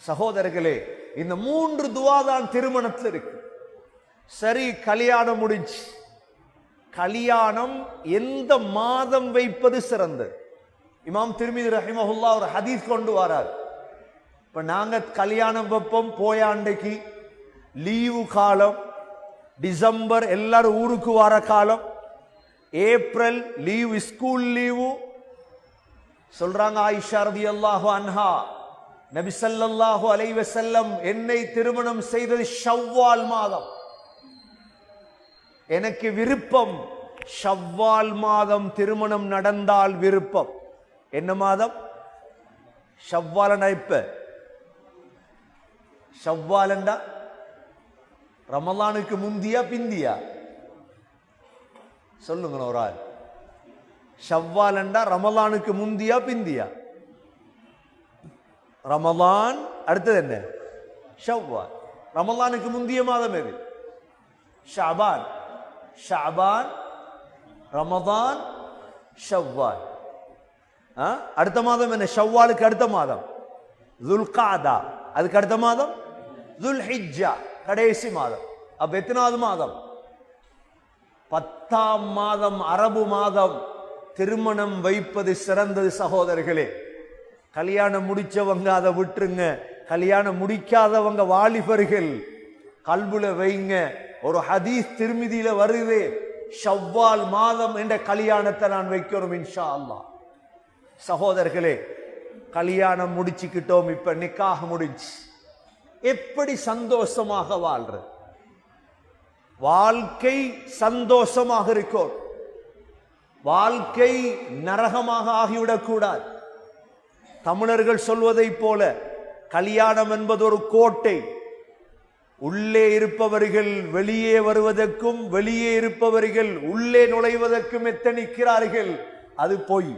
சகோதரர்களே, இந்த 3 துவா தான் திருமணத்தில் இருக்கு. சரி, கல்யாணம் முடிஞ்சு, கல்யாணம் எந்த மாதம் வைப்பது சிறந்தது? இமாம் திர்மிதி ரஹிமஹுல்லாஹ் ஒரு ஹதீஸ் கொண்டு வரார். இப்ப நாங்க கல்யாணம் வைப்போம் போயாண்டைக்கு லீவு காலம், டிசம்பர் எல்லாரும் ஊருக்கு வர காலம், ஏப்ரல் லீவு, ஸ்கூல் லீவு. சொல்றாங்க ஆயிஷா ரலியல்லாஹு அன்ஹா, நபி ஸல்லல்லாஹு அலைஹி வஸல்லம் என்னை திருமணம் செய்தது ஷவ்வால் மாதம். எனக்கு விருப்பம் ஷவ்வால் மாதம் திருமணம் நடந்தால் விருப்பம். என்ன மாதம்? ஷவ்வால். இப்ப ஷவ்வால் ரமலானுக்கு முந்தியா பிந்தியா? சொல்லுங்க ஒரு ஆள். ஷவ்வால் ரமலானுக்கு முந்தியா பிந்தியா? ரமலான். அடுத்தது என்ன? ஷவ்வால். ரமலானுக்கு முந்திய மாதம் எது? ஷஅபான். ஷஅபான், ரமதான், ஷவ்வால். அடுத்த மாதம் என்ன? ஷவ்வாலுக்கு அடுத்த மாதம் துல்காதா. அதுக்கு அடுத்த மாதம் துல்ஹிஜ்ஜா, கடைசி மாதம். அப்ப எத்தனாவது மாதம்? 10ஆம் மாதம், அரபு மாதம். திருமணம் வைப்பது சிறந்தது சகோதரர்களே. கல்யாணம் முடிச்சவங்க அதை விட்டுருங்க. கல்யாணம் முடிக்காதவங்க வாலிபர்கள் கல்புல வைங்க. ஒரு ஹதீஸ் திர்மிதியில வருது, ஷவ்வால் மாதம் என்ற கல்யாணத்தை நான் வைக்கிறோம் இன்ஷா அல்லாஹ். சகோதரர்களே, கல்யாணம் முடிச்சுக்கிட்டோம், இப்ப நிக்காஹ் முடிச்சு. எப்படி சந்தோஷமாக வாழ்ற? வாழ்க்கை சந்தோஷமாக இருக்கும். வாழ்க்கை நரகமாக ஆகிவிடக் கூடாது. தமிழர்கள் சொல்வதை போல கல்யாணம் என்பது ஒரு கோட்டை. உள்ளே இருப்பவர்கள் வெளியே வருவதற்கும், வெளியே இருப்பவர்கள் உள்ளே நுழைவதற்கும் எத்தனிக்கிறார்கள். அது பொய்.